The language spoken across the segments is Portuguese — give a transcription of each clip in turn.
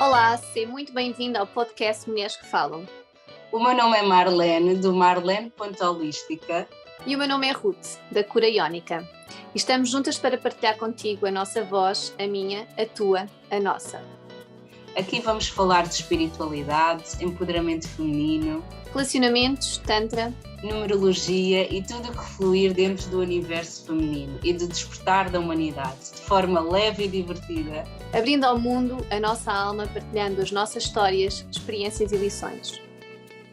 Olá, seja muito bem-vindo ao podcast Mulheres que Falam. O meu nome é Marlene, do Marlene.holística. E o meu nome é Ruth, da Cura Iónica. E estamos juntas para partilhar contigo a nossa voz, a minha, a tua, a nossa. Aqui vamos falar de espiritualidade, empoderamento feminino, relacionamentos, tantra, numerologia e tudo o que fluir dentro do universo feminino e do despertar da humanidade, de forma leve e divertida. Abrindo ao mundo a nossa alma, partilhando as nossas histórias, experiências e lições.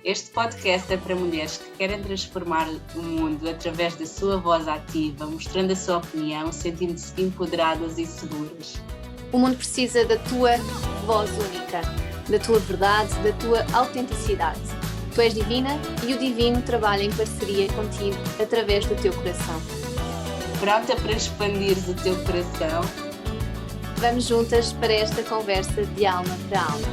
Este podcast é para mulheres que querem transformar o mundo através da sua voz ativa, mostrando a sua opinião, sentindo-se empoderadas e seguras. O mundo precisa da tua voz única, da tua verdade, da tua autenticidade. Tu és divina e o divino trabalha em parceria contigo através do teu coração. Pronta para expandires o teu coração? Vamos juntas para esta conversa de alma para alma.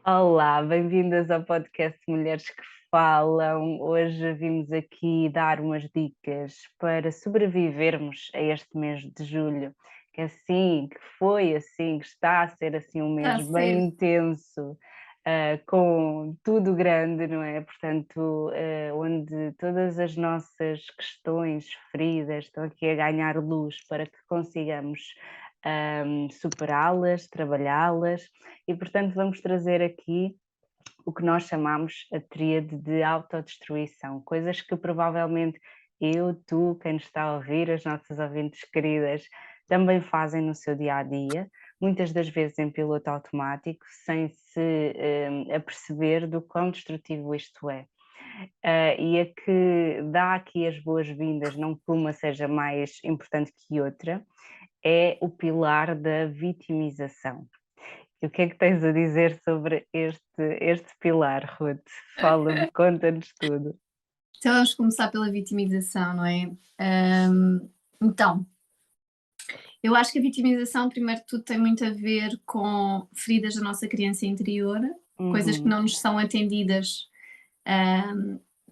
Olá, bem-vindas ao podcast Mulheres que Falam. Hoje vimos aqui dar umas dicas para sobrevivermos a este mês de julho, que foi assim, que está a ser assim um mês bem intenso, com tudo grande, não é? Portanto, onde todas as nossas questões, feridas, estão aqui a ganhar luz para que consigamos superá-las, trabalhá-las, e portanto vamos trazer aqui o que nós chamamos a tríade de autodestruição, coisas que provavelmente eu, tu, quem nos está a ouvir, as nossas ouvintes queridas, também fazem no seu dia-a-dia, muitas das vezes em piloto automático, sem se aperceber do quão destrutivo isto é. E a que dá aqui as boas-vindas, não que uma seja mais importante que outra, é o pilar da vitimização. E o que é que tens a dizer sobre este pilar, Ruth? Fala-me, conta-nos tudo. Então vamos começar pela vitimização, não é? Então, eu acho que a vitimização, primeiro de tudo, tem muito a ver com feridas da nossa criança interior, coisas que não nos são atendidas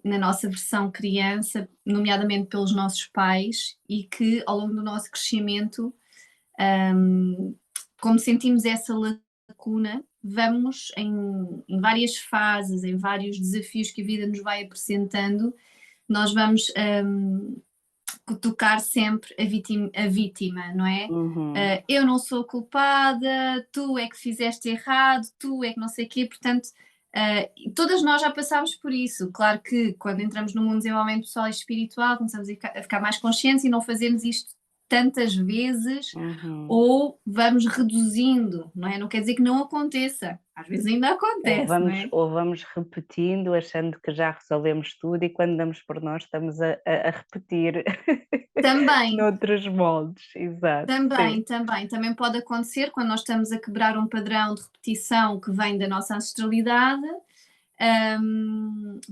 na nossa versão criança, nomeadamente pelos nossos pais, e que ao longo do nosso crescimento, como sentimos essa lacuna, vamos em várias fases, em vários desafios que a vida nos vai apresentando, nós vamos tocar sempre a vítima, não é? Eu não sou culpada, tu é que fizeste errado, tu é que não sei o quê, portanto, todas nós já passámos por isso. Claro que quando entramos no mundo de desenvolvimento pessoal e espiritual, começamos a ficar mais conscientes e não fazemos isto tantas vezes, ou vamos reduzindo, não é? Não quer dizer que não aconteça, às vezes ainda acontece, ou vamos repetindo, achando que já resolvemos tudo, e quando damos por nós estamos a repetir também noutros moldes, exato. Também pode acontecer quando nós estamos a quebrar um padrão de repetição que vem da nossa ancestralidade.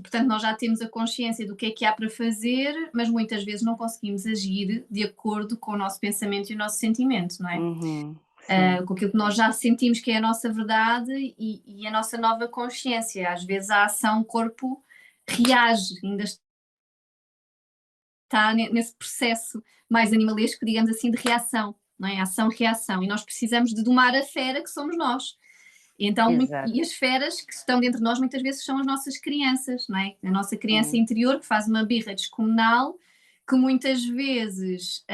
Portanto, nós já temos a consciência do que há para fazer, mas muitas vezes não conseguimos agir de acordo com o nosso pensamento e o nosso sentimento, não é? Com aquilo que nós já sentimos que é a nossa verdade e a nossa nova consciência. Às vezes a ação, o corpo reage, ainda está nesse processo mais animalesco, digamos assim, de reação, não é? Ação-reação, e nós precisamos de domar a fera que somos nós. Então, e as feras que estão dentro de nós muitas vezes são as nossas crianças, não é? A nossa criança interior que faz uma birra descomunal, que muitas vezes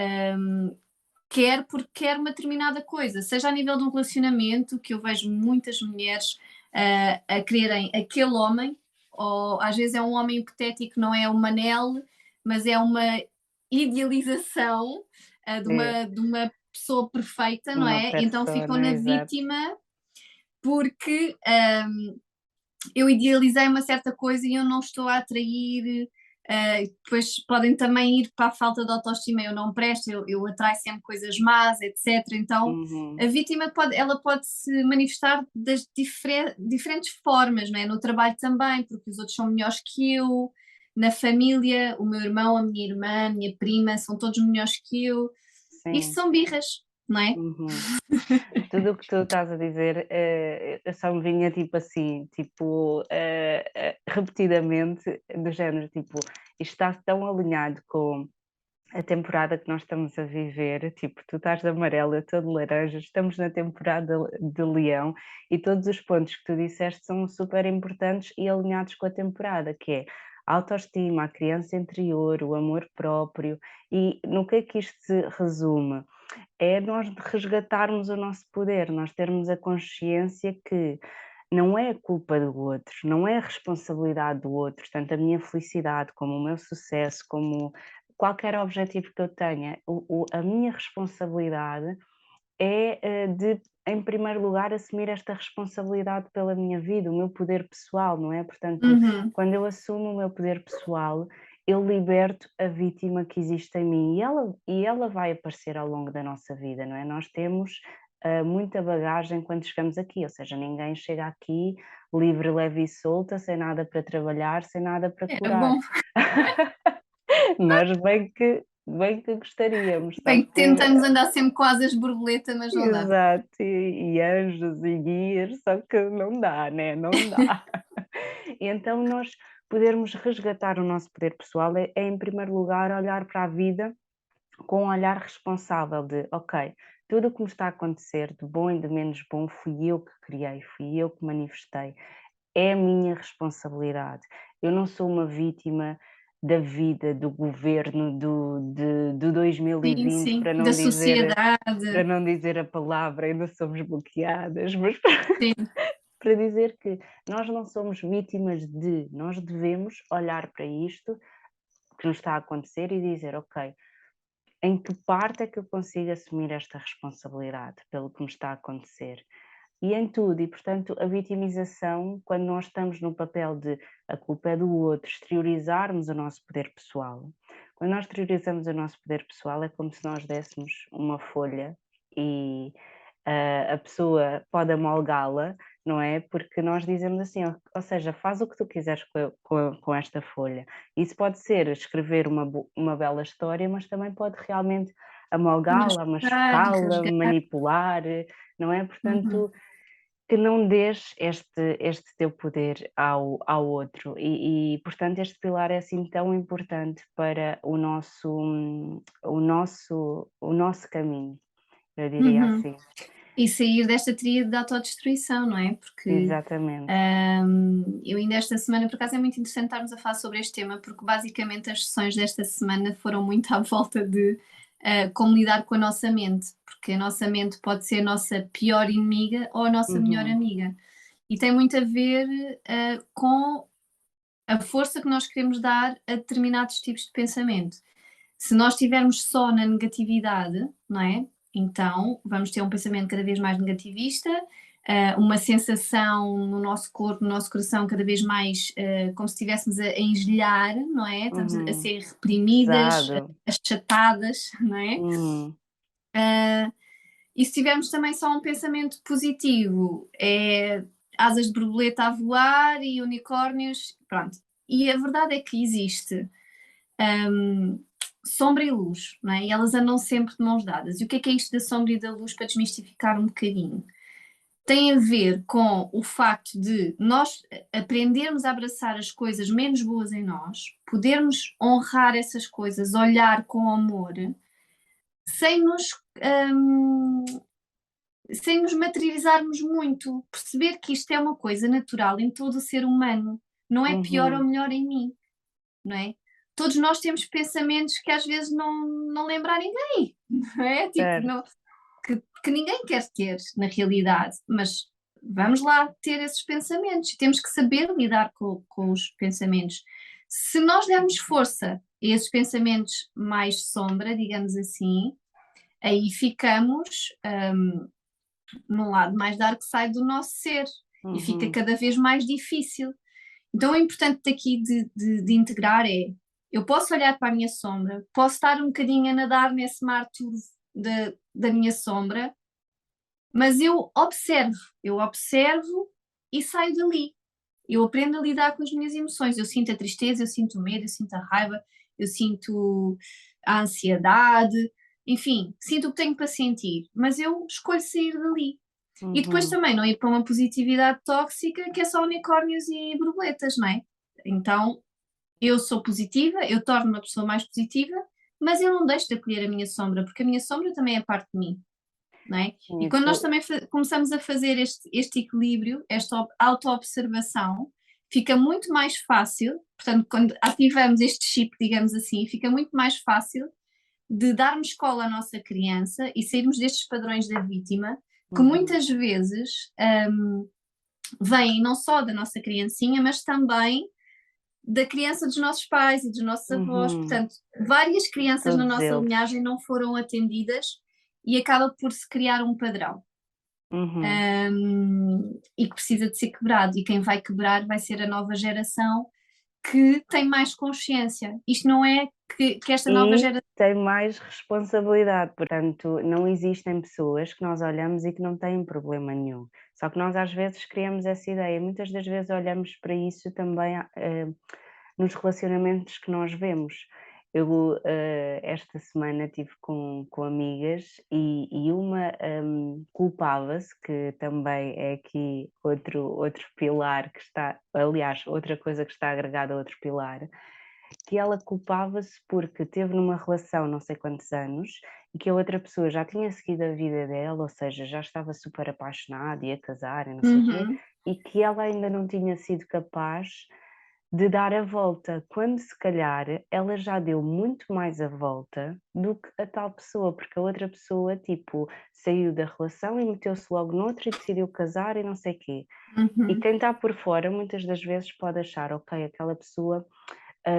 quer porque quer uma determinada coisa, seja a nível de um relacionamento, que eu vejo muitas mulheres a quererem aquele homem, ou às vezes é um homem hipotético, não é o Manel, mas é uma idealização de uma pessoa perfeita, não é? Então ficam na vítima porque eu idealizei uma certa coisa e eu não estou a atrair. Depois podem também ir para a falta de autoestima, eu não presto, eu atraio sempre coisas más, etc. Então a vítima pode se manifestar das diferentes formas, não é? No trabalho também, porque os outros são melhores que eu, na família, o meu irmão, a minha irmã, a minha prima, são todos melhores que eu. Isto são birras, não é? Tudo o que tu estás a dizer, eu só me vinha tipo assim, repetidamente, do género, tipo, isto está tão alinhado com a temporada que nós estamos a viver, tipo, tu estás de amarelo, eu estou de laranja, estamos na temporada de leão e todos os pontos que tu disseste são super importantes e alinhados com a temporada, que é a autoestima, a criança interior, o amor próprio. E no que é que isto se resume? É nós resgatarmos o nosso poder, nós termos a consciência que não é a culpa do outro, não é a responsabilidade do outro, tanto a minha felicidade como o meu sucesso, como qualquer objetivo que eu tenha, a minha responsabilidade é de, em primeiro lugar, assumir esta responsabilidade pela minha vida, o meu poder pessoal, não é? Portanto, quando eu assumo o meu poder pessoal, eu liberto a vítima que existe em mim e ela vai aparecer ao longo da nossa vida, não é? Nós temos muita bagagem quando chegamos aqui, ou seja, ninguém chega aqui livre, leve e solta, sem nada para trabalhar, sem nada para É curar. bom. Nós bem que gostaríamos. Bem, tentamos andar sempre com asas borboleta, mas não dá. Exato, e anjos e guias, só que não dá, né? Não dá. E então nós podermos resgatar o nosso poder pessoal é em primeiro lugar olhar para a vida com um olhar responsável de, ok, tudo o que me está a acontecer, de bom e de menos bom, fui eu que criei, fui eu que manifestei, é a minha responsabilidade. Eu não sou uma vítima da vida, do governo, do 2020, Sim, para da sociedade. não dizer a palavra, ainda somos bloqueadas, mas Sim. para dizer que nós não somos vítimas de, nós devemos olhar para isto que nos está a acontecer e dizer, ok, em que parte é que eu consigo assumir esta responsabilidade pelo que me está a acontecer? E em tudo, e portanto a vitimização, quando nós estamos no papel de a culpa é do outro, exteriorizarmos o nosso poder pessoal. Quando nós exteriorizamos o nosso poder pessoal é como se nós dessemos uma folha e a pessoa pode amolgá-la, não é? Porque nós dizemos assim, ou seja, faz o que tu quiseres com esta folha. Isso pode ser escrever uma bela história, mas também pode realmente amolgá-la, machucá-la, Rasgar. manipular, não é? Portanto, que não dês este teu poder ao outro e, portanto, este pilar é assim tão importante para o nosso caminho, eu diria assim. E sair desta tríade de autodestruição, não é? Porque Exatamente. eu ainda esta semana, por acaso é muito interessante estarmos a falar sobre este tema, porque basicamente as sessões desta semana foram muito à volta de como lidar com a nossa mente, porque a nossa mente pode ser a nossa pior inimiga ou a nossa melhor amiga. E tem muito a ver com a força que nós queremos dar a determinados tipos de pensamento. Se nós estivermos só na negatividade, não é? Então vamos ter um pensamento cada vez mais negativista, uma sensação no nosso corpo, no nosso coração cada vez mais como se estivéssemos a engelhar, não é? Estamos a ser reprimidas, achatadas, não é? E se tivermos também só um pensamento positivo, é asas de borboleta a voar e unicórnios, pronto. E a verdade é que existe sombra e luz, não é? E elas andam sempre de mãos dadas. E o que é isto da sombra e da luz para desmistificar um bocadinho? Tem a ver com o facto de nós aprendermos a abraçar as coisas menos boas em nós, podermos honrar essas coisas, olhar com amor, sem nos materializarmos muito, perceber que isto é uma coisa natural em todo o ser humano, não é pior ou melhor em mim, não é? Todos nós temos pensamentos que às vezes não lembra a ninguém, não é? Tipo, que ninguém quer ter na realidade, mas vamos lá ter esses pensamentos, temos que saber lidar com os pensamentos. Se nós dermos força a esses pensamentos mais sombra, digamos assim, aí ficamos num lado mais dark side do nosso ser e fica cada vez mais difícil. Então o importante daqui de integrar é, eu posso olhar para a minha sombra, posso estar um bocadinho a nadar nesse mar turvo da minha sombra, mas eu observo e saio dali. Eu aprendo a lidar com as minhas emoções. Eu sinto a tristeza, eu sinto o medo, eu sinto a raiva, eu sinto a ansiedade, enfim, sinto o que tenho para sentir, mas eu escolho sair dali. E depois também não ir para uma positividade tóxica que é só unicórnios e borboletas, não é? Então, eu sou positiva, eu torno-me uma pessoa mais positiva mas eu não deixo de acolher a minha sombra, porque a minha sombra também é parte de mim, não é? Sim, E quando nós também começamos a fazer este equilíbrio, esta auto-observação, fica muito mais fácil, portanto, quando ativamos este chip, digamos assim, fica muito mais fácil de darmos escola à nossa criança e sairmos destes padrões da vítima, que muitas vezes vêm não só da nossa criancinha, mas também da criança dos nossos pais e dos nossos avós. Portanto, várias crianças Todos na nossa eles. linhagem não foram atendidas e acaba por se criar um padrão. E que precisa de ser quebrado, e quem vai quebrar vai ser a nova geração que tem mais consciência. Isto não é que esta nova geração tem mais responsabilidade, portanto não existem pessoas que nós olhamos e que não têm problema nenhum, só que nós às vezes criamos essa ideia, muitas das vezes olhamos para isso também nos relacionamentos que nós vemos. Eu esta semana estive com amigas e uma culpava-se, que também é aqui outro pilar que está, aliás, outra coisa que está agregada a outro pilar, que ela culpava-se porque teve numa relação não sei quantos anos e que a outra pessoa já tinha seguido a vida dela, ou seja, já estava super apaixonada, ia casar e não sei o quê, e que ela ainda não tinha sido capaz de dar a volta, quando se calhar ela já deu muito mais a volta do que a tal pessoa, porque a outra pessoa, tipo, saiu da relação e meteu-se logo noutra e decidiu casar e não sei o quê. E quem está por fora, muitas das vezes pode achar, ok, aquela pessoa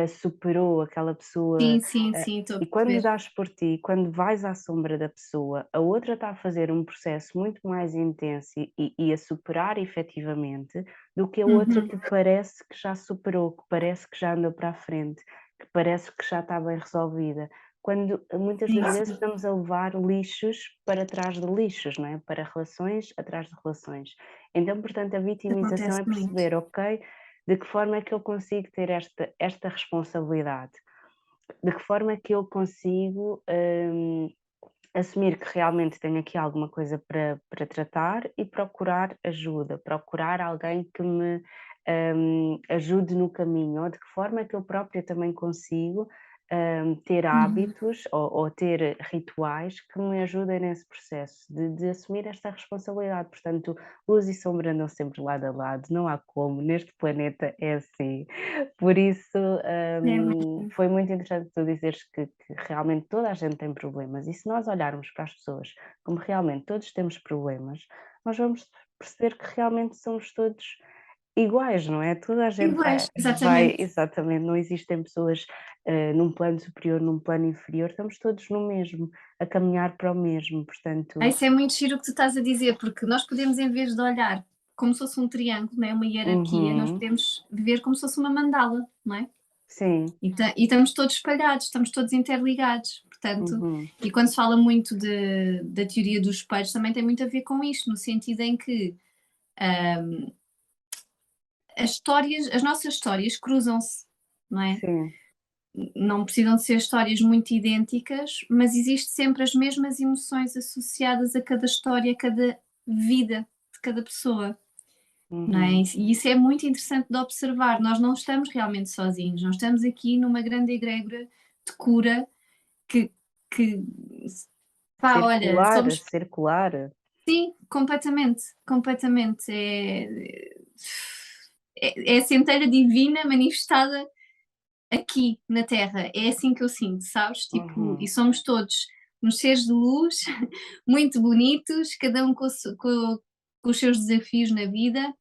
superou, aquela pessoa... Sim, estou a E quando perceber. dás por ti, quando vais à sombra da pessoa, a outra está a fazer um processo muito mais intenso e a superar efetivamente do que a outra que parece que já superou, que parece que já andou para a frente, que parece que já está bem resolvida. Quando muitas das vezes estamos a levar lixos para trás de lixos, não é? Para relações atrás de relações. Então, portanto, a vitimização Acontece é perceber, ok, de que forma é que eu consigo ter esta responsabilidade? De que forma é que eu consigo assumir que realmente tenho aqui alguma coisa para tratar e procurar ajuda, procurar alguém que me ajude no caminho, ou de que forma é que eu própria também consigo ter hábitos ou ter rituais que me ajudem nesse processo de assumir esta responsabilidade. Portanto, luz e sombra andam sempre lado a lado, não há como, neste planeta é assim. Por isso, foi muito interessante tu dizeres que realmente toda a gente tem problemas, e se nós olharmos para as pessoas como realmente todos temos problemas, nós vamos perceber que realmente somos todos iguais, não é? Toda a gente Iguais, vai exatamente. exatamente, não existem pessoas num plano superior, num plano inferior, estamos todos no mesmo, a caminhar para o mesmo, portanto... Isso é muito giro o que tu estás a dizer, porque nós podemos, em vez de olhar como se fosse um triângulo, não é? Uma hierarquia, nós podemos ver como se fosse uma mandala, não é? Sim. E estamos todos espalhados, estamos todos interligados, portanto, e quando se fala muito da teoria dos espelhos, também tem muito a ver com isto, no sentido em que as nossas histórias cruzam-se, não é? Sim. Não precisam de ser histórias muito idênticas, mas existe sempre as mesmas emoções associadas a cada história, a cada vida de cada pessoa, não é? E isso é muito interessante de observar. Nós não estamos realmente sozinhos, nós estamos aqui numa grande egrégora de cura que pá, olha, somos... Circular. Sim, completamente, completamente. É a centelha divina manifestada aqui na Terra, é assim que eu sinto, sabes? Tipo, e somos todos uns seres de luz muito bonitos, cada um com os seus desafios na vida,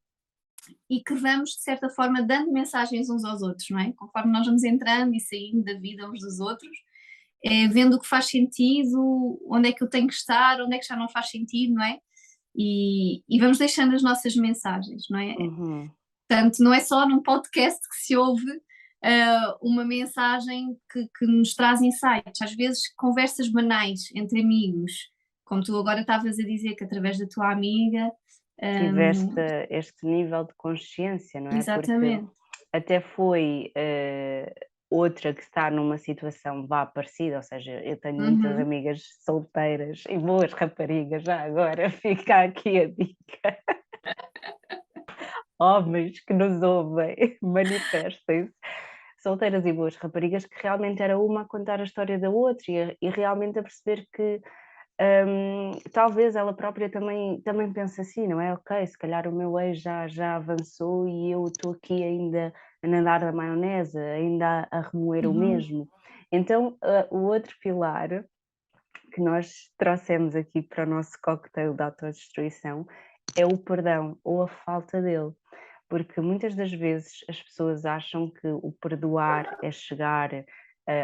e que vamos, de certa forma, dando mensagens uns aos outros, não é? Conforme nós vamos entrando e saindo da vida uns dos outros, vendo o que faz sentido, onde é que eu tenho que estar, onde é que já não faz sentido, não é? E vamos deixando as nossas mensagens, não é? Portanto, não é só num podcast que se ouve uma mensagem que nos traz insights. Às vezes, conversas banais entre amigos, como tu agora estavas a dizer, que através da tua amiga. Tiveste este nível de consciência, não é? Exatamente. Porque até foi outra que está numa situação vá parecida, ou seja, eu tenho muitas amigas solteiras e boas raparigas, já agora fica aqui a dica. Homens que nos ouvem, manifestem-se. solteiras e boas raparigas, que realmente era uma a contar a história da outra e realmente a perceber que talvez ela própria também pense assim, não é? Ok, se calhar o meu ex já avançou e eu estou aqui ainda a nadar na maionese, ainda a remoer o mesmo. Então, o outro pilar que nós trouxemos aqui para o nosso cocktail da autodestruição é o perdão ou a falta dele. Porque muitas das vezes as pessoas acham que o perdoar é chegar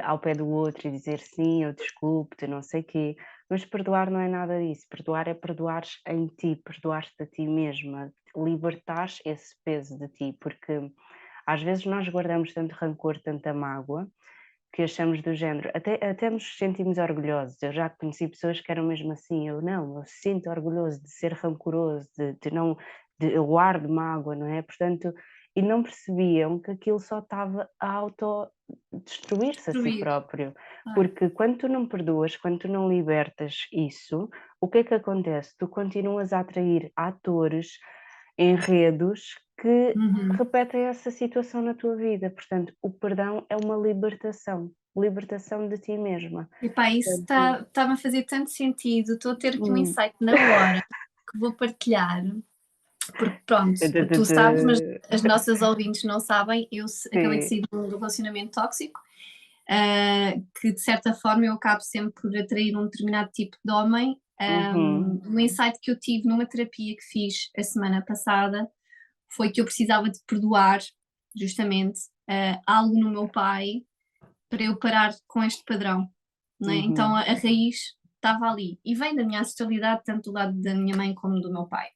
ao pé do outro e dizer sim, eu desculpo-te, não sei o quê, mas perdoar não é nada disso. Perdoar é perdoares em ti, perdoar-te a ti mesma, libertares esse peso de ti, porque às vezes nós guardamos tanto rancor, tanta mágoa, que achamos do género, até nos sentimos orgulhosos. Eu já conheci pessoas que eram mesmo assim, eu sinto orgulhoso de ser rancoroso, eu guardo mágoa, não é? Portanto, e não percebiam que aquilo só estava a autodestruir-se a si próprio. Porque quando tu não perdoas, quando tu não libertas isso, o que é que acontece? Tu continuas a atrair atores, enredos que repetem essa situação na tua vida. Portanto, o perdão é uma libertação de ti mesma. Epá, isso está-me a fazer tanto sentido, estou a ter aqui um insight na hora que vou partilhar, porque pronto, tu sabes, mas as nossas ouvintes não sabem, eu acabei de sair de um relacionamento tóxico, que de certa forma eu acabo sempre por atrair um determinado tipo de homem. Um insight que eu tive numa terapia que fiz a semana passada foi que eu precisava de perdoar justamente algo no meu pai para eu parar com este padrão, não é? Então a raiz estava ali e vem da minha ancestralidade, tanto do lado da minha mãe como do meu pai.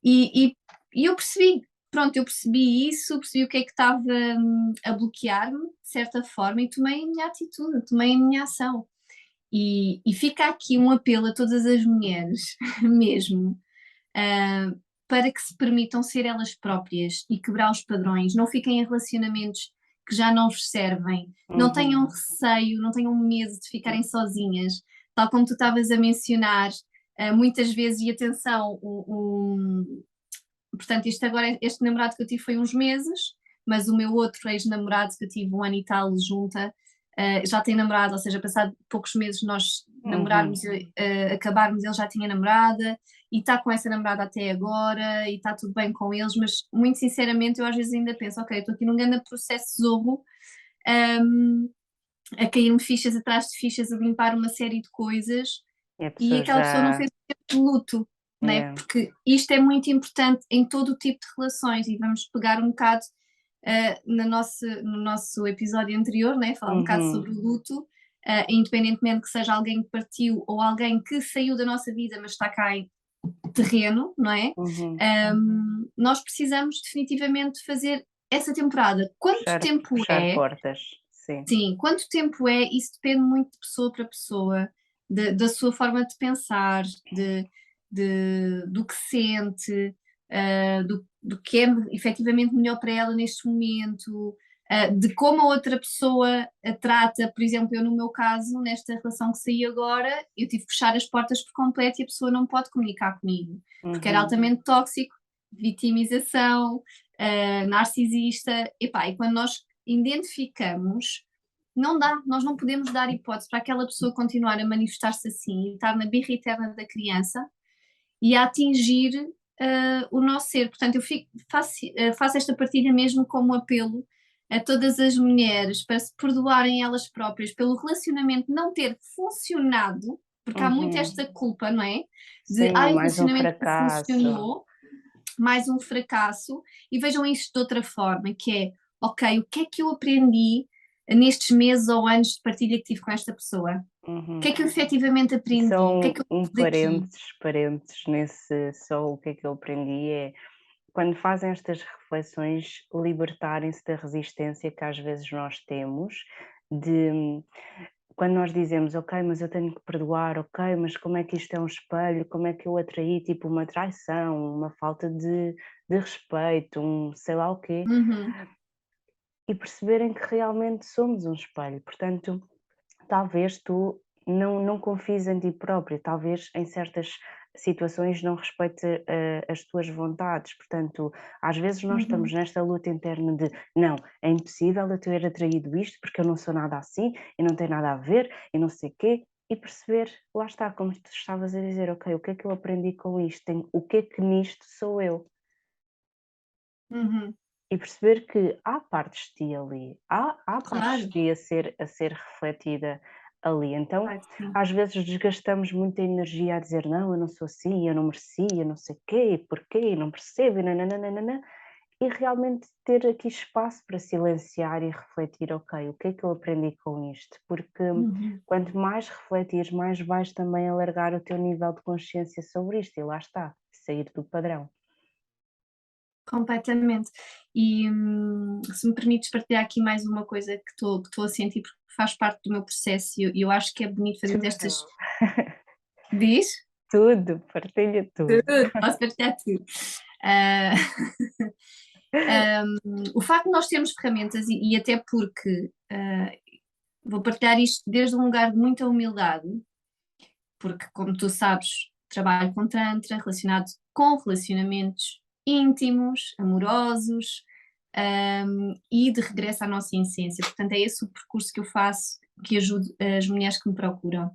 E eu percebi, pronto, eu percebi isso, percebi o que é que estava a bloquear-me, de certa forma, e tomei a minha atitude, tomei a minha ação. E fica aqui um apelo a todas as mulheres, mesmo, para que se permitam ser elas próprias e quebrar os padrões, não fiquem em relacionamentos que já não vos servem, não tenham receio, não tenham medo de ficarem sozinhas, tal como tu estavas a mencionar, muitas vezes, e atenção, portanto, este namorado que eu tive foi uns meses, mas o meu outro ex-namorado que eu tive 1 ano e tal junta, já tem namorado, ou seja, passado poucos meses nós namorarmos, acabarmos, ele já tinha namorada e está com essa namorada até agora e está tudo bem com eles, mas muito sinceramente eu às vezes ainda penso, ok, estou aqui num grande processo zorro, a cair-me fichas atrás de fichas, a limpar uma série de coisas e aquela pessoa não fez o tempo de luto, né? Porque isto é muito importante em todo o tipo de relações e vamos pegar um bocado no nosso episódio anterior, né? Falar um bocado sobre o luto, independentemente que seja alguém que partiu ou alguém que saiu da nossa vida mas está cá em terreno, não é? Nós precisamos definitivamente fazer essa temporada. Quanto tempo fechar portas, sim, quanto tempo é? Isso depende muito de pessoa para pessoa, da sua forma de pensar, do que sente, do que é efetivamente melhor para ela neste momento, de como a outra pessoa a trata. Por exemplo, eu no meu caso, nesta relação que saí agora, eu tive que fechar as portas por completo e a pessoa não pode comunicar comigo, porque era altamente tóxico, vitimização, narcisista, e quando nós identificamos, não dá, nós não podemos dar hipótese para aquela pessoa continuar a manifestar-se assim e estar na birra eterna da criança e a atingir o nosso ser. Portanto, eu faço esta partilha mesmo como apelo a todas as mulheres para se perdoarem elas próprias pelo relacionamento não ter funcionado, porque há muito esta culpa, não é? De o relacionamento não funcionou, mais um fracasso, e vejam isto de outra forma, que é, ok, o que é que eu aprendi nestes meses ou anos de partilha que tive com esta pessoa? O que é que eu efetivamente aprendi? Só o que é que eu parênteses nesse só o que é que eu aprendi é quando fazem estas reflexões, libertarem-se da resistência que às vezes nós temos, de quando nós dizemos, ok, mas eu tenho que perdoar, ok, mas como é que isto é um espelho, como é que eu atraí tipo uma traição, uma falta de respeito, um sei lá o quê, e perceberem que realmente somos um espelho, portanto, talvez tu não confies em ti próprio, talvez em certas situações não respeitem as tuas vontades. Portanto, às vezes nós estamos nesta luta interna de não, é impossível eu ter atraído isto porque eu não sou nada assim e não tem nada a ver e não sei o quê. E perceber, lá está, como tu estavas a dizer, ok, o que é que eu aprendi com isto? O que é que nisto sou eu? Uhum. E perceber que há partes de ti ali, há partes de Claro, ti a ser refletida ali. Então, claro que sim. às vezes desgastamos muita energia a dizer não, eu não sou assim, eu não merecia, não sei o quê, e porquê, e não percebo, e nananana, e realmente ter aqui espaço para silenciar e refletir, ok, o que é que eu aprendi com isto? Porque Uhum. quanto mais refletires, mais vais também alargar o teu nível de consciência sobre isto, e lá está, sair do padrão. Completamente. E, se me permites partilhar aqui mais uma coisa que estou a sentir, porque faz parte do meu processo e eu acho que é bonito fazer Tudo. estas. Diz? Tudo, partilha tudo. Tudo, posso partilhar tudo. Ah, o facto de nós termos ferramentas e até porque vou partilhar isto desde um lugar de muita humildade, porque como tu sabes, trabalho com Tantra relacionado com relacionamentos íntimos, amorosos, e de regresso à nossa essência. Portanto, é esse o percurso que eu faço, que ajudo as mulheres que me procuram.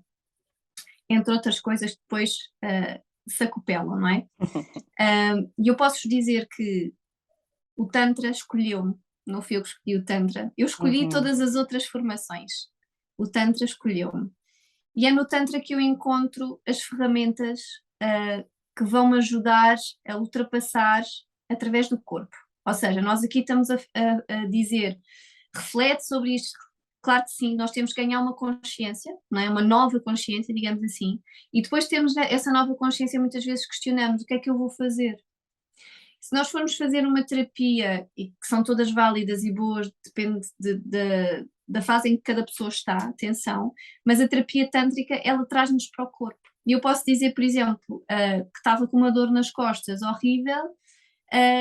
Entre outras coisas, depois se acopelam, não é? E eu posso dizer que o Tantra escolheu-me, não fui eu que escolhi o Tantra, eu escolhi Uhum, todas as outras formações. O Tantra escolheu-me. E é no Tantra que eu encontro as ferramentas que vão me ajudar a ultrapassar através do corpo. Ou seja, nós aqui estamos a dizer, reflete sobre isto. Claro que sim, nós temos que ganhar uma consciência, não é? Uma nova consciência, digamos assim, e depois temos essa nova consciência, muitas vezes questionamos o que é que eu vou fazer. Se nós formos fazer uma terapia, e que são todas válidas e boas, depende da fase em que cada pessoa está, atenção, mas a terapia tântrica, ela traz-nos para o corpo. E eu posso dizer, por exemplo, que estava com uma dor nas costas horrível,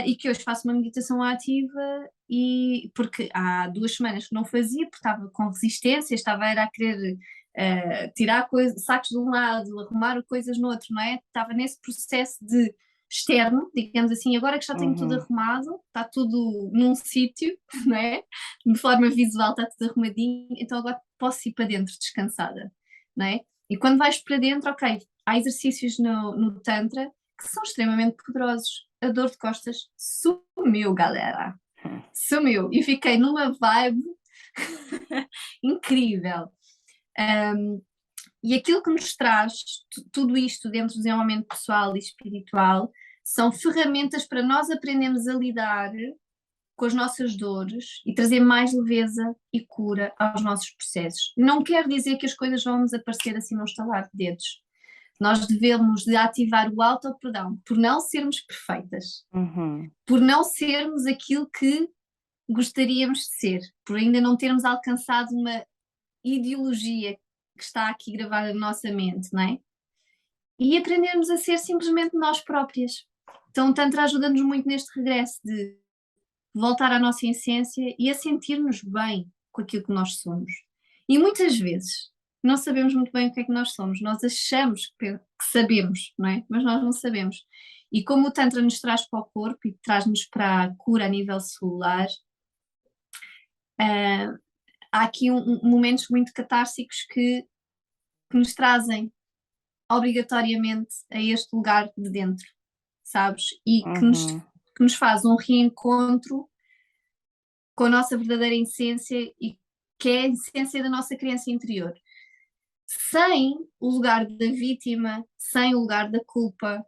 e que hoje faço uma meditação ativa, e porque há 2 semanas que não fazia, porque estava com resistência, era a querer tirar sacos de um lado, arrumar coisas no outro, não é? Estava nesse processo de externo, digamos assim, agora que já tenho tudo uhum. arrumado, está tudo num sítio, não é? De forma visual está tudo arrumadinho, então agora posso ir para dentro descansada, não é? E quando vais para dentro, ok, há exercícios no Tantra que são extremamente poderosos. A dor de costas sumiu, galera. Sumiu. E fiquei numa vibe incrível. E aquilo que nos traz tudo isto dentro do desenvolvimento pessoal e espiritual são ferramentas para nós aprendermos a lidar com as nossas dores e trazer mais leveza e cura aos nossos processos. Não quer dizer que as coisas vão nos aparecer assim num estalar de dedos. Nós devemos de ativar o auto-perdão por não sermos perfeitas, Uhum. por não sermos aquilo que gostaríamos de ser, por ainda não termos alcançado uma ideologia que está aqui gravada na nossa mente, não é? E aprendermos a ser simplesmente nós próprias. Então, o Tantra ajuda-nos muito neste regresso de voltar à nossa essência e a sentir-nos bem com aquilo que nós somos. E muitas vezes não sabemos muito bem o que é que nós somos, nós achamos que sabemos, não é? Mas nós não sabemos. E como o Tantra nos traz para o corpo e traz-nos para a cura a nível celular, há aqui momentos muito catársicos que nos trazem obrigatoriamente a este lugar de dentro, sabes? E Uhum. que nos faz um reencontro com a nossa verdadeira essência e que é a essência da nossa criança interior. Sem o lugar da vítima, sem o lugar da culpa,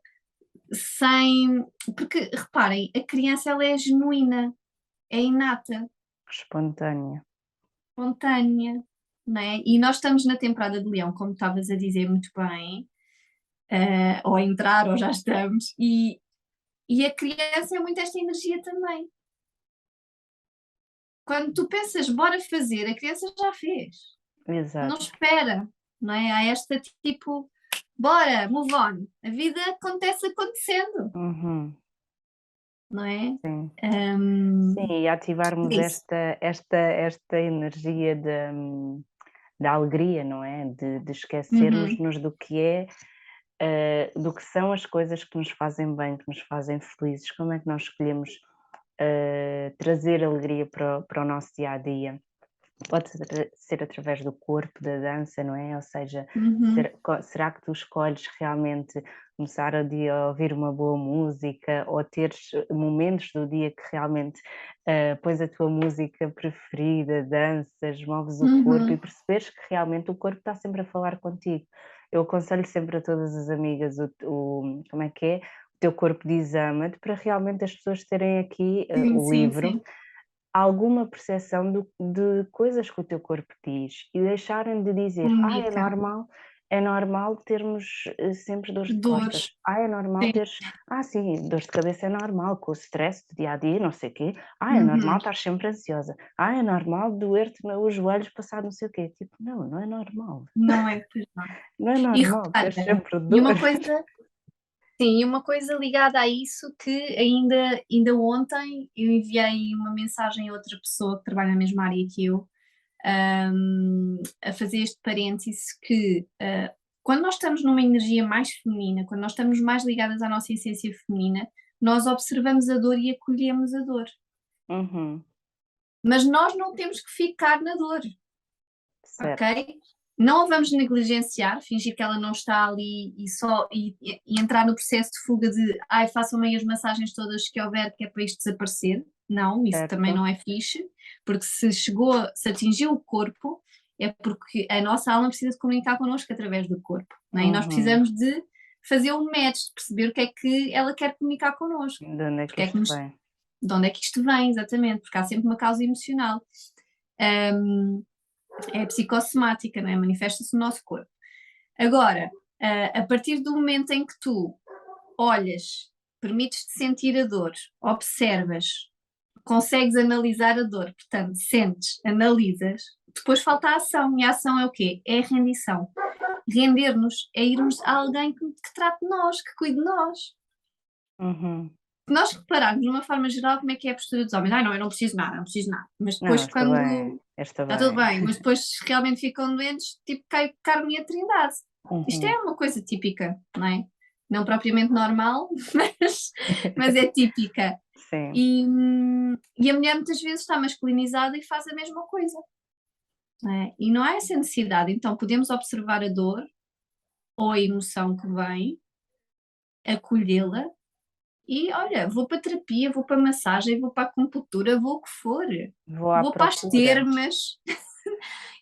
sem. Porque, reparem, a criança ela é genuína, é inata, Espontânea. espontânea, não é? E nós estamos na temporada de Leão, como estavas a dizer muito bem, ou a entrar, ou já estamos, e a criança é muito esta energia também. Quando tu pensas, bora fazer, a criança já fez. Não Exato. espera, não é? Há esta tipo, bora, move on. A vida acontece acontecendo, Uhum. não é? Sim. Um, Sim, e ativarmos é isso. esta energia da alegria, não é? De Uhum, esquecermos-nos do que é do que são as coisas que nos fazem bem, que nos fazem felizes, como é que nós escolhemos trazer alegria para o nosso dia a dia. Pode ser através do corpo, da dança, não é? Ou seja, será que tu escolhes realmente começar o dia a ouvir uma boa música ou teres momentos do dia que realmente pões a tua música preferida, danças, moves o corpo e percebes que realmente o corpo está sempre a falar contigo. Eu aconselho sempre a todas as amigas como é que é? O teu corpo diz ama-te, para realmente as pessoas terem aqui Sim, o sim, livro sim. alguma percepção de coisas que o teu corpo diz e deixarem de dizer: "Ah, Comunica. é normal termos, sempre dores de costas. Dores. Ah, é normal Sim. teres sim, dores de cabeça é normal, com o stress do dia a dia, não sei o quê. Ah, é normal Uhum. estar sempre ansiosa. Ah, é normal doer-te os joelhos passar não sei o quê". Tipo, não é normal. Não é, pois não. Não é E normal ter repara, sempre e dor. uma coisa sim, e uma coisa ligada a isso que ainda ontem eu enviei uma mensagem a outra pessoa que trabalha na mesma área que eu, a fazer este parêntese que, quando nós estamos numa energia mais feminina, quando nós estamos mais ligadas à nossa essência feminina, nós observamos a dor e acolhemos a dor. Uhum, Mas nós não temos que ficar na dor. certo, Ok? Não a vamos negligenciar, fingir que ela não está ali e entrar no processo de fuga de ai, façam-me as massagens todas que houver, que é para isto desaparecer. Não, isso também certo. não é fixe, porque se atingiu o corpo, é porque a nossa alma precisa de comunicar connosco através do corpo, não é? E nós Uhum. precisamos de fazer um match, de perceber o que é que ela quer comunicar connosco, De onde é que porque é que isto vem? de onde é que isto vem, exatamente, porque há sempre uma causa emocional. Um, é psicossomática, não é? Manifesta-se no nosso corpo. Agora, a partir do momento em que tu olhas, permites-te sentir a dor, observas, consegues analisar a dor, portanto, sentes, analisas, depois falta a ação, e a ação é o quê? É a rendição. Render-nos é irmos a alguém que trate de nós, que cuide de nós. Uhum. Se nós repararmos, de uma forma geral, como é que é a postura dos homens? Ah, não, eu não preciso nada, não preciso nada. Mas Não, depois, quando está está tudo bem. bem, mas depois realmente ficam doentes, tipo, cai carne e a trindade. Isto Uhum. é uma coisa típica, não é? Não propriamente normal, mas é típica. Sim, E a mulher muitas vezes está masculinizada e faz a mesma coisa, não é? E não há essa necessidade. Então podemos observar a dor ou a emoção que vem, acolhê-la e olha, vou para a terapia, vou para a massagem, vou para a acupuntura, vou o que for. vou à Vou para as procura. termas.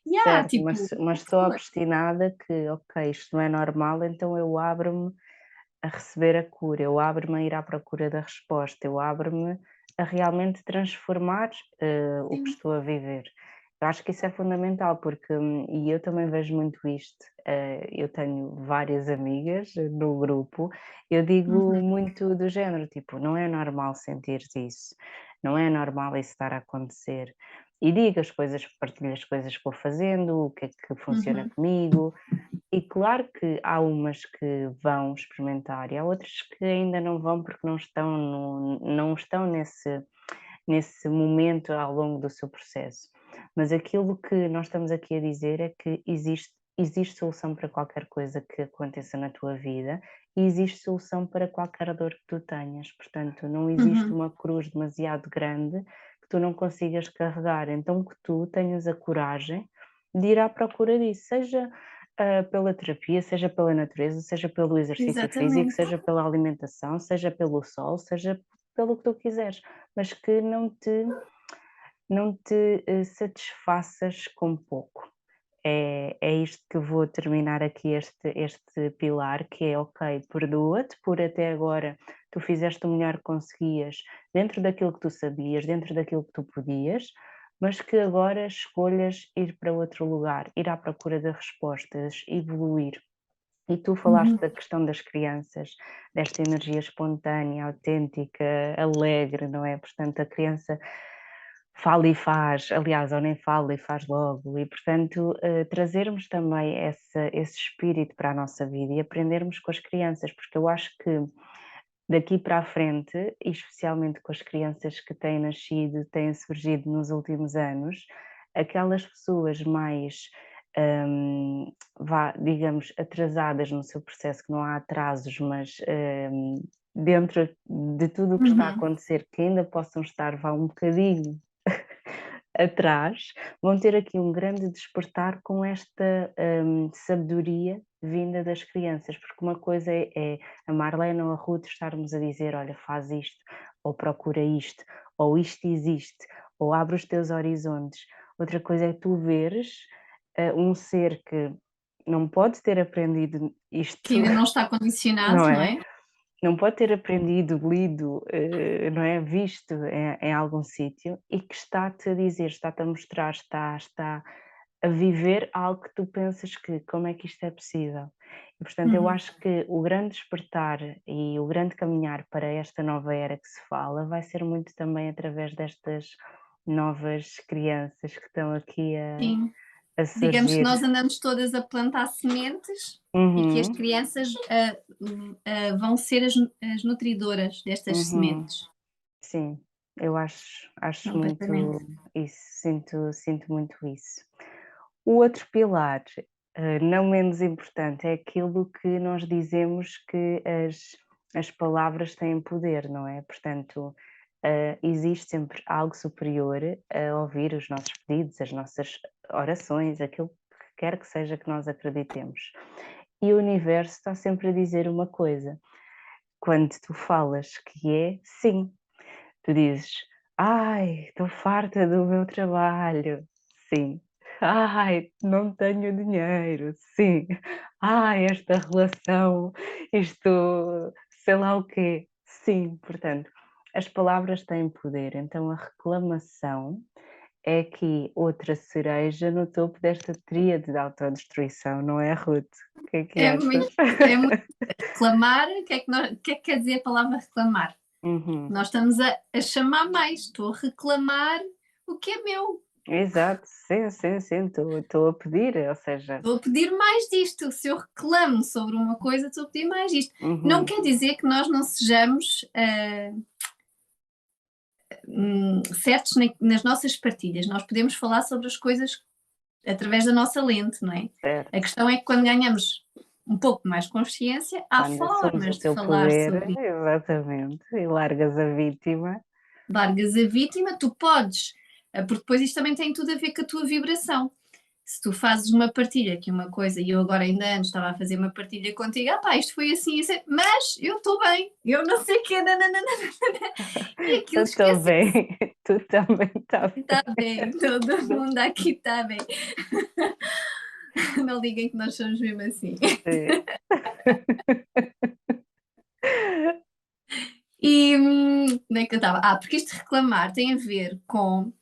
Yeah, Certo, tipo, mas o que estou for. obstinada que, ok, isto não é normal, então eu abro-me a receber a cura, eu abro-me a ir à procura da resposta, eu abro-me a realmente transformar, o que Sim. estou a viver. Eu acho que isso é fundamental, porque e eu também vejo muito isto, eu tenho várias amigas no grupo, eu digo Uhum. muito do género, tipo, não é normal sentir isso, não é normal isso estar a acontecer. E digo as coisas, partilho as coisas que vou fazendo, o que é que funciona Uhum. comigo, e claro que há umas que vão experimentar e há outras que ainda não vão porque não estão nesse momento ao longo do seu processo. Mas aquilo que nós estamos aqui a dizer é que existe solução para qualquer coisa que aconteça na tua vida e existe solução para qualquer dor que tu tenhas. Portanto, não existe Uhum. uma cruz demasiado grande que tu não consigas carregar. Então que tu tenhas a coragem de ir à procura disso, seja pela terapia, seja pela natureza, seja pelo exercício físico, Exatamente. seja pela alimentação, seja pelo sol, seja pelo que tu quiseres, mas que não te satisfaças com pouco. É isto que vou terminar aqui este pilar, que é ok, perdoa-te por até agora tu fizeste o melhor que conseguias, dentro daquilo que tu sabias, dentro daquilo que tu podias, mas que agora escolhas ir para outro lugar, ir à procura de respostas, evoluir. E tu falaste Uhum. da questão das crianças, desta energia espontânea, autêntica, alegre, não é? Portanto, a criança fala e faz, aliás, ou nem fala e faz logo, e portanto, trazermos também esse espírito para a nossa vida e aprendermos com as crianças, porque eu acho que daqui para a frente, e especialmente com as crianças que têm nascido, têm surgido nos últimos anos, aquelas pessoas mais digamos, atrasadas no seu processo, que não há atrasos, mas dentro de tudo o que está a acontecer, que ainda possam estar vá um bocadinho atrás, vão ter aqui um grande despertar com esta sabedoria vinda das crianças, porque uma coisa é a Marlene ou a Ruth estarmos a dizer, olha, faz isto, ou procura isto, ou isto existe, ou abre os teus horizontes. Outra coisa é tu veres um ser que não pode ter aprendido isto, que ainda não está condicionado, não não é? é? Não pode ter aprendido, lido, não é? Visto em algum sítio e que está-te a dizer, está-te a mostrar, está a viver algo que tu pensas que como é que isto é possível? E portanto eu acho que o grande despertar e o grande caminhar para esta nova era que se fala vai ser muito também através destas novas crianças que estão aqui Sim. a Digamos que surgir. nós andamos todas a plantar sementes e que as Uhum, crianças vão ser as nutridoras destas uhum. sementes. Sim, eu acho Completamente. muito isso, sinto muito isso. O outro pilar, não menos importante, é aquilo que nós dizemos que as palavras têm poder, não é? Portanto, existe sempre algo superior a ouvir os nossos pedidos, as nossas orações, aquilo que quer que seja que nós acreditemos. E o universo está sempre a dizer uma coisa. Quando tu falas que é sim, tu dizes: "Ai, estou farta do meu trabalho", sim. "Ai, não tenho dinheiro", sim. "Ai, esta relação, isto sei lá o quê", sim. Portanto, as palavras têm poder, então a reclamação é aqui outra cereja no topo desta tríade da autodestruição, não é, Ruth? O que É muito, achas? é muito reclamar. O que é que quer dizer a palavra reclamar? Uhum. Nós estamos a chamar mais, estou a reclamar o que é meu. Exato, sim, sim, sim, estou a pedir, ou seja, Estou a pedir mais disto. Se eu reclamo sobre uma coisa, estou a pedir mais disto. Não uhum, quer dizer que nós não sejamos certos nas nossas partilhas. Nós podemos falar sobre as coisas através da nossa lente, não é? A certo. questão é que quando ganhamos um pouco mais consciência, há Quando assumes o formas de teu falar poder, sobre exatamente, e largas a vítima, largas a vítima, tu podes, porque depois isto também tem tudo a ver com a tua vibração. Se tu fazes uma partilha, que uma coisa, e eu agora ainda antes estava a fazer uma partilha contigo, ah pá, isto foi assim, assim, mas eu estou bem, eu não sei o quê, nananana, e aquilo eu estou esquece, bem, tu também estás está bem, todo mundo aqui está bem. Não liguem que nós somos mesmo assim. bem. E onde é que eu estava? Porque isto de reclamar tem a ver com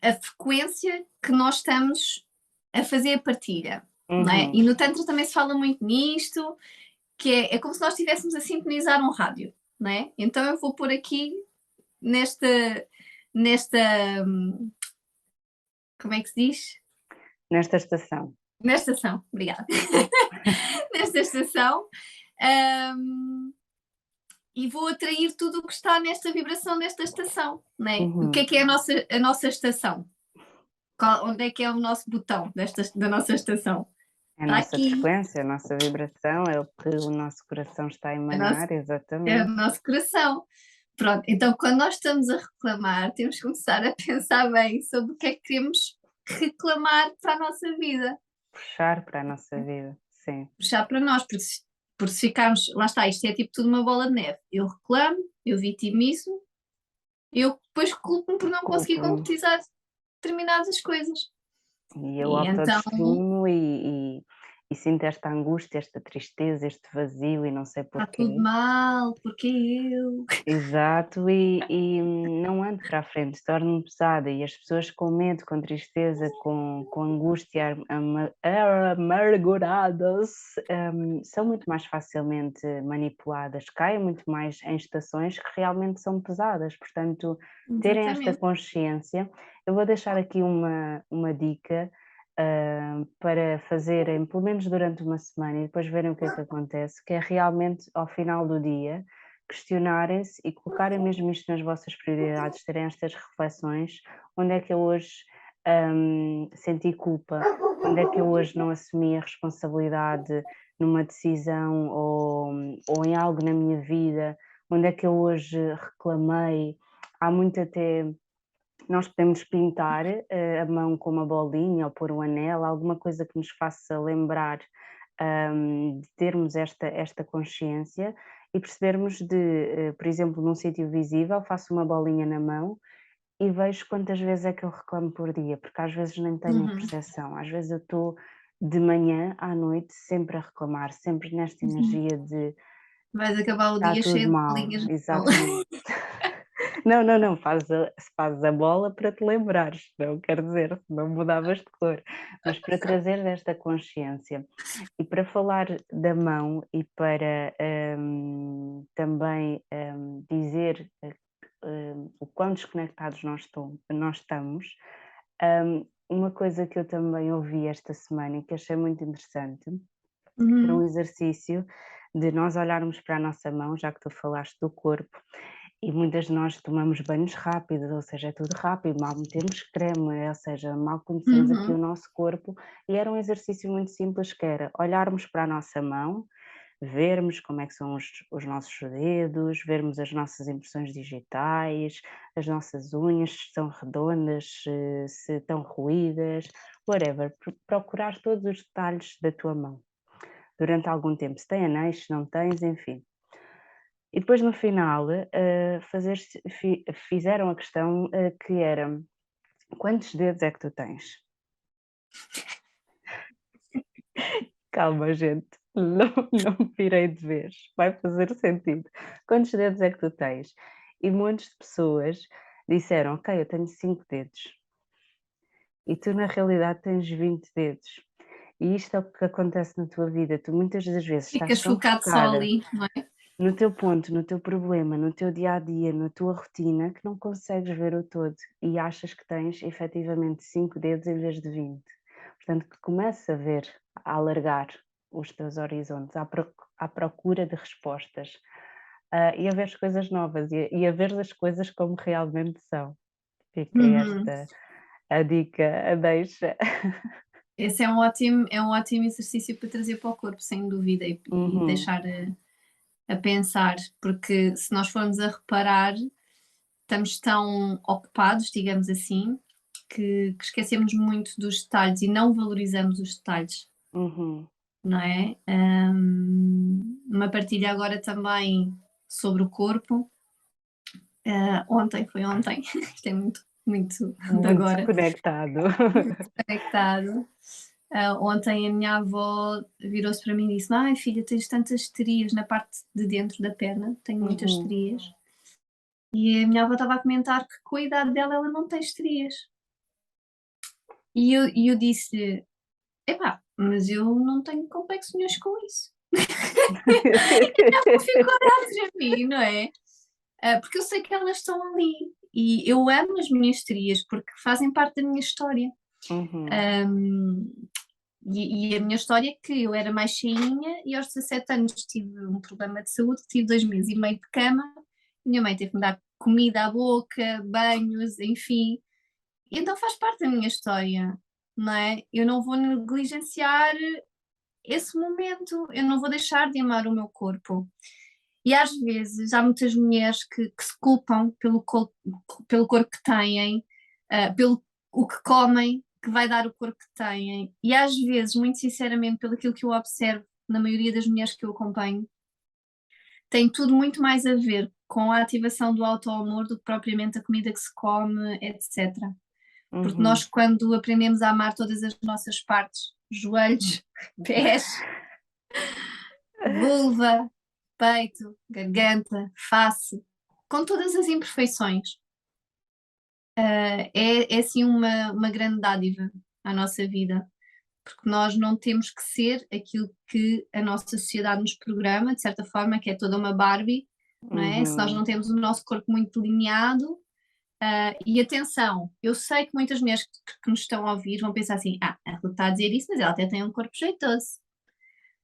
a frequência que nós estamos a fazer a partilha, não é? Uhum, E no Tantra também se fala muito nisto, que é como se nós estivéssemos a sintonizar um rádio, não é? Então eu vou pôr aqui nesta, nesta, como é que se diz? nesta estação. Nesta estação, obrigada. Nesta estação, hum, e vou atrair tudo o que está nesta vibração desta estação, não é? O Uhum. que é a nossa estação? Onde é que é o nosso botão da nossa estação? É a Está nossa aqui, frequência, a nossa vibração, é o que o nosso coração está a a nossa, emanar, é o exatamente. nosso coração. Pronto, então quando nós estamos a reclamar, temos que começar a pensar bem sobre o que é que queremos reclamar para a nossa vida, Puxar para a nossa vida, sim. puxar para nós, porque se ficarmos, lá está, isto é tipo tudo uma bola de neve. Eu reclamo, eu vitimizo, eu depois culpo-me por não conseguir Culpo-me. concretizar determinadas coisas. E eu E então autodestruo-me e sinto esta angústia, esta tristeza, este vazio e não sei está tudo porquê. mal, porque eu. Exato, e não ando para a frente, torno-me pesada e as pessoas com medo, com tristeza, com angústia, amarguradas, são muito mais facilmente manipuladas, caem muito mais em estações que realmente são pesadas, portanto, terem esta Exatamente. consciência. Eu vou deixar aqui uma dica, para fazerem pelo menos durante uma semana e depois verem o que é que acontece, que é realmente ao final do dia questionarem-se e colocarem mesmo isto nas vossas prioridades, terem estas reflexões, onde é que eu hoje senti culpa? Quando é que eu hoje não assumi a responsabilidade numa decisão ou em algo na minha vida? Onde é que eu hoje reclamei? Há muito até, nós podemos pintar a mão com uma bolinha ou pôr um anel, alguma coisa que nos faça lembrar de termos esta consciência e percebermos por exemplo, num sítio visível, faço uma bolinha na mão e vejo quantas vezes é que eu reclamo por dia, porque às vezes nem tenho a percepção, às vezes eu estou de manhã à noite sempre a reclamar, sempre nesta energia de vais acabar o está dia tudo cheio de mal, bolinhas na mão. exatamente. Não, fazes a bola para te lembrares, não quer dizer, não mudavas de cor, mas para trazer esta consciência. E para falar da mão e para também dizer o quão desconectados nós estamos, uma coisa que eu também ouvi esta semana e que achei muito interessante, foi um exercício de nós olharmos para a nossa mão, já que tu falaste do corpo, e muitas de nós tomamos banhos rápidos, ou seja, é tudo rápido, mal metemos creme, ou seja, mal conhecemos aqui o nosso corpo, e era um exercício muito simples que era olharmos para a nossa mão, vermos como é que são os nossos dedos, vermos as nossas impressões digitais, as nossas unhas, se estão redondas, se estão roídas, whatever, procurar todos os detalhes da tua mão. Durante algum tempo, se tem anéis, se não tens, enfim. E depois no final fizeram a questão que era: quantos dedos é que tu tens? Calma, gente, não me pirei de vez, vai fazer sentido. Quantos dedos é que tu tens? E montes de pessoas disseram: ok, eu tenho 5 dedos. E tu na realidade tens 20 dedos. E isto é o que acontece na tua vida, tu muitas das vezes estás Ficas tão focado só focada ali, não é? no teu ponto, no teu problema, no teu dia-a-dia, na tua rotina, que não consegues ver o todo e achas que tens efetivamente 5 dedos em vez de 20. Portanto, que começa a ver, a alargar os teus horizontes, à procura de respostas, e a ver as coisas novas e a ver as coisas como realmente são. Fica esta a dica, a deixa. Esse é um ótimo exercício para trazer para o corpo, sem dúvida, e deixar a pensar, porque se nós formos a reparar, estamos tão ocupados, digamos assim, que esquecemos muito dos detalhes e não valorizamos os detalhes, não é? Uma partilha agora também sobre o corpo. Foi ontem, isto é muito de agora. Desconectado. Conectado. Ontem a minha avó virou-se para mim e disse: ai filha, tens tantas estrias na parte de dentro da perna, tenho muitas estrias. E a minha avó estava a comentar que com a idade dela ela não tem estrias. E eu disse-lhe: epá, mas eu não tenho complexo nenhum com isso. E ela ficou a olhar para mim, não é? Porque eu sei que elas estão ali e eu amo as minhas estrias porque fazem parte da minha história. E a minha história é que eu era mais cheinha e aos 17 anos tive um problema de saúde, tive 2 meses e meio de cama, minha mãe teve que me dar comida à boca, banhos, enfim, e então faz parte da minha história, não é? Eu não vou negligenciar esse momento, eu não vou deixar de amar o meu corpo. E às vezes há muitas mulheres que se culpam pelo corpo que têm, pelo o que comem, que vai dar o corpo que têm. E às vezes, muito sinceramente, pelo aquilo que eu observo na maioria das mulheres que eu acompanho, tem tudo muito mais a ver com a ativação do auto-amor do que propriamente a comida que se come, etc. Porque nós, quando aprendemos a amar todas as nossas partes, joelhos, pés, vulva, peito, garganta, face, com todas as imperfeições, é assim uma grande dádiva à nossa vida, porque nós não temos que ser aquilo que a nossa sociedade nos programa, de certa forma, que é toda uma Barbie, não é? Se nós não temos o nosso corpo muito delineado, e atenção, eu sei que muitas mulheres que nos estão a ouvir vão pensar assim: a Ruth está a dizer isso, mas ela até tem um corpo jeitoso.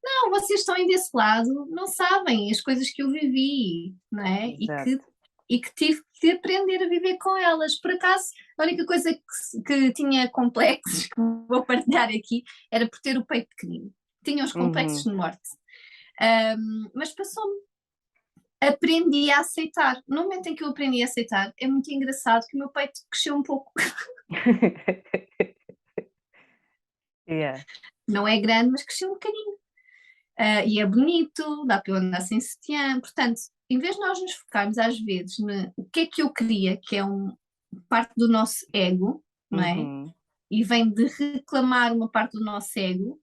Não, vocês estão aí desse lado, não sabem as coisas que eu vivi, não é? e que tive de aprender a viver com elas. Por acaso, a única coisa que tinha complexos, que vou partilhar aqui, era por ter o peito pequenino. Tinha os complexos de morte. Mas passou-me. Aprendi a aceitar. No momento em que eu aprendi a aceitar, é muito engraçado que o meu peito cresceu um pouco. Yeah. Não é grande, mas cresceu um bocadinho. E é bonito, dá para eu andar sem sutiã. Portanto, em vez de nós nos focarmos às vezes no que é que eu queria, que é parte do nosso ego, não é? E vem de reclamar uma parte do nosso ego.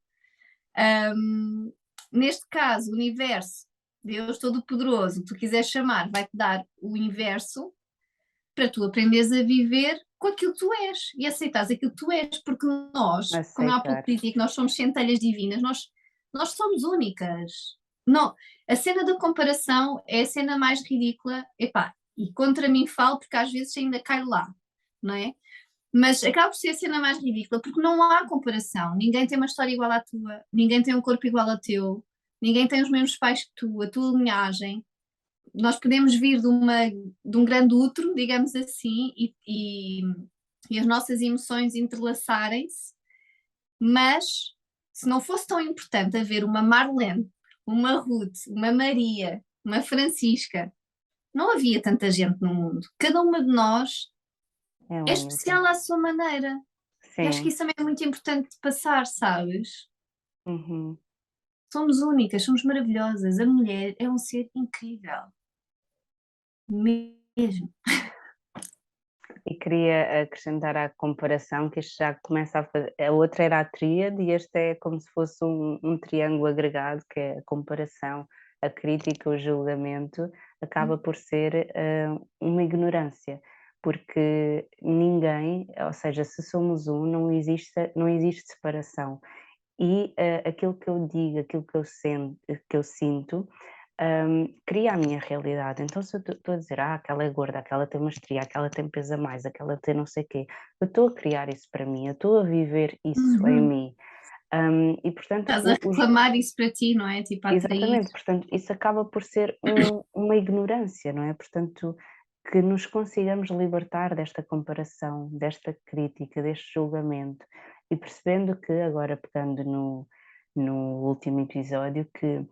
Neste caso, o universo, Deus Todo-Poderoso, o que tu quiseres chamar, vai-te dar o inverso para tu aprenderes a viver com aquilo que tu és e aceitares aquilo que tu és, porque nós, como há pouco dizia que nós somos centelhas divinas, nós somos únicas. Não, a cena da comparação é a cena mais ridícula, epá, e contra mim falo porque às vezes ainda caio lá, não é? Mas acaba por ser a cena mais ridícula porque não há comparação, ninguém tem uma história igual à tua, ninguém tem um corpo igual ao teu, ninguém tem os mesmos pais que tu, a tua linhagem. Nós podemos vir de um grande útero, digamos assim, e as nossas emoções entrelaçarem-se, mas se não fosse tão importante haver uma Marlene, uma Ruth, uma Maria, uma Francisca, não havia tanta gente no mundo. Cada uma de nós é especial à sua maneira. Sim. E acho que isso também é muito importante de passar, sabes? Somos únicas, somos maravilhosas. A mulher é um ser incrível. Mesmo. E queria acrescentar à comparação que isto já começa a fazer. A outra era a tríade e este é como se fosse um triângulo agregado, que é a comparação, a crítica, o julgamento, acaba por ser uma ignorância, porque ninguém, ou seja, se somos não existe separação. E aquilo que eu digo, aquilo que eu sinto, cria a minha realidade. Então se eu estou a dizer, aquela é gorda, aquela tem uma estria, aquela tem peso a mais, aquela tem não sei o quê, eu estou a criar isso para mim, eu estou a viver isso em mim. E portanto... Estás a reclamar isso para ti, não é? Tipo, exatamente, portanto isso acaba por ser uma ignorância, não é? Portanto, que nos consigamos libertar desta comparação, desta crítica, deste julgamento e percebendo que, agora pegando no último episódio, que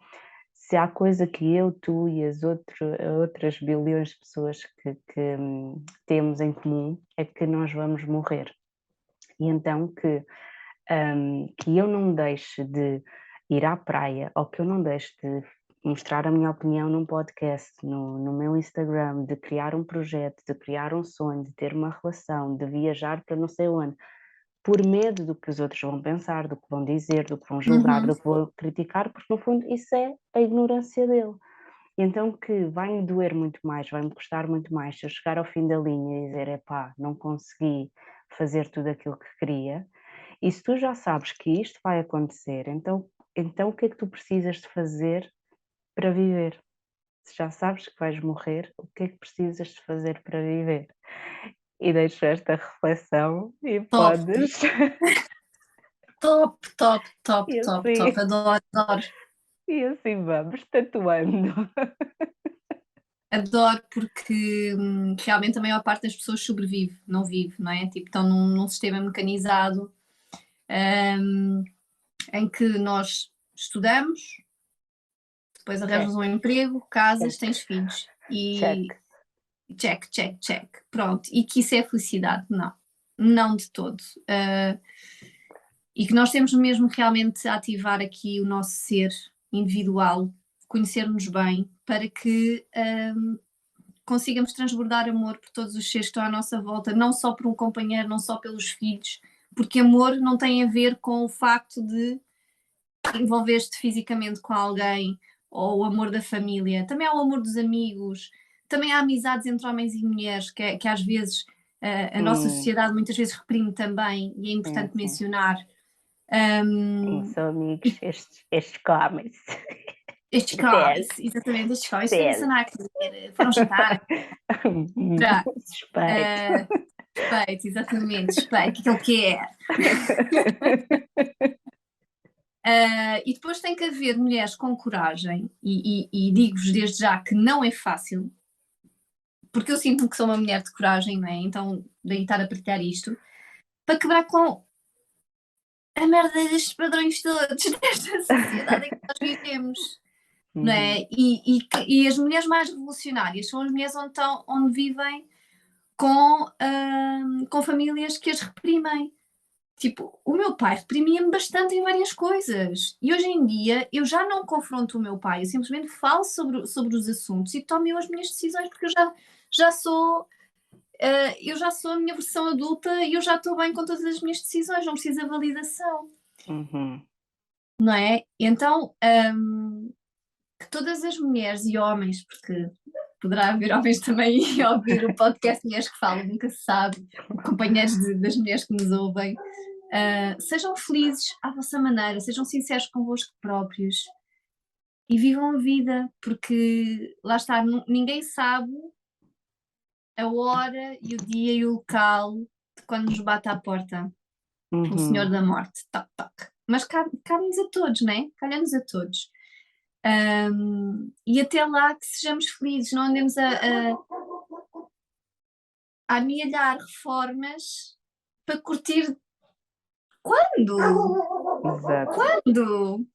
se há coisa que eu, tu e as outras bilhões de pessoas que temos em comum é que nós vamos morrer. E então que eu não deixe de ir à praia ou que eu não deixe de mostrar a minha opinião num podcast, no meu Instagram, de criar um projeto, de criar um sonho, de ter uma relação, de viajar para não sei onde, por medo do que os outros vão pensar, do que vão dizer, do que vão julgar, do que vão criticar, porque no fundo isso é a ignorância dele. E então que vai-me doer muito mais, vai-me custar muito mais se eu chegar ao fim da linha e dizer, não consegui fazer tudo aquilo que queria, e se tu já sabes que isto vai acontecer, então o que é que tu precisas de fazer para viver? Se já sabes que vais morrer, o que é que precisas de fazer para viver? E deixo esta reflexão e podes... Top, adoro. E assim vamos, tatuando. Adoro porque realmente a maior parte das pessoas sobrevive, não vive, não é? Tipo, estão num sistema mecanizado em que nós estudamos, depois arranjas um emprego, casas, tens filhos e check, pronto, e que isso é felicidade, não de todo, e que nós temos mesmo realmente a ativar aqui o nosso ser individual, conhecer-nos bem, para que consigamos transbordar amor por todos os seres que estão à nossa volta, não só por um companheiro, não só pelos filhos, porque amor não tem a ver com o facto de envolver-te fisicamente com alguém, ou o amor da família, também há o amor dos amigos, também há amizades entre homens e mulheres, que às vezes a nossa sociedade muitas vezes reprime também, e é importante mencionar. São amigos, estes comem-se. Estes comem-se, exatamente, estes comem-se, isso não há que dizer, foram jantar. Respeito, exatamente, respeito, aquilo que é. E depois tem que haver mulheres com coragem, e digo-vos desde já que não é fácil, porque eu sinto-me que sou uma mulher de coragem, não é? Então daí estar a partilhar isto, para quebrar com a merda destes padrões todos, desta sociedade em que nós vivemos, não é? E as mulheres mais revolucionárias são as mulheres onde vivem com famílias que as reprimem. Tipo, o meu pai reprimia-me bastante em várias coisas. E hoje em dia eu já não confronto o meu pai, eu simplesmente falo sobre os assuntos e tomo eu as minhas decisões, porque eu já sou a minha versão adulta e eu já estou bem com todas as minhas decisões, não preciso de validação. Não é? Então, que todas as mulheres e homens, porque poderá haver homens também a ouvir o podcast Mulheres que Falam, nunca se sabe, companheiros das mulheres que nos ouvem, sejam felizes à vossa maneira, sejam sinceros convosco próprios e vivam a vida, porque lá está, ninguém sabe a hora e o dia e o local de quando nos bate à porta o Senhor da Morte, toc, toc. Mas cabe-nos a todos, não é? Calha-nos a todos. E até lá que sejamos felizes, não andemos a amealhar reformas para curtir. Quando? Exato. Quando?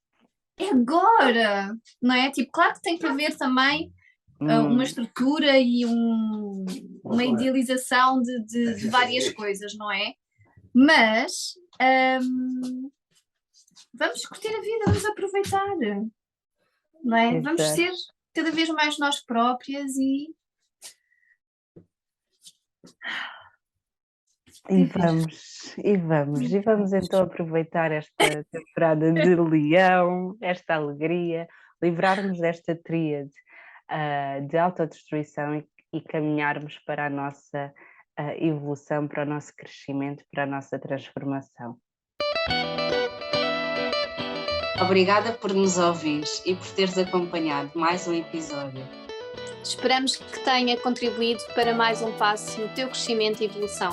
É agora, não é? Tipo, claro que tem que haver também uma estrutura e uma idealização de várias coisas, não é? Mas vamos curtir a vida, vamos aproveitar, não é? Exato. Vamos ser cada vez mais nós próprias e vamos então aproveitar esta temporada de Leão, esta alegria, livrar-nos desta tríade de autodestruição e caminharmos para a nossa evolução, para o nosso crescimento, para a nossa transformação. Obrigada por nos ouvires e por teres acompanhado mais um episódio. Esperamos que tenha contribuído para mais um passo no teu crescimento e evolução.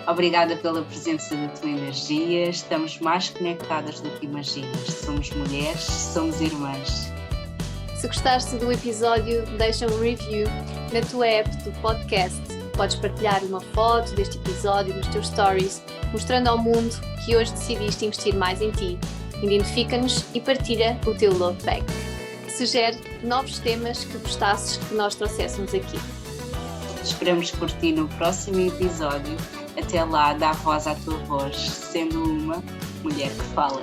Obrigada pela presença da tua energia. Estamos mais conectadas do que imaginas. Somos mulheres, somos irmãs. Se gostaste do episódio, deixa um review na tua app do podcast. Podes partilhar uma foto deste episódio nos teus stories, mostrando ao mundo que hoje decidiste investir mais em ti. Identifica-nos e partilha o teu love back. Sugere novos temas que gostasses que nós trouxéssemos aqui. Esperamos por ti no próximo episódio. Até lá, dá voz à tua voz, sendo uma mulher que fala.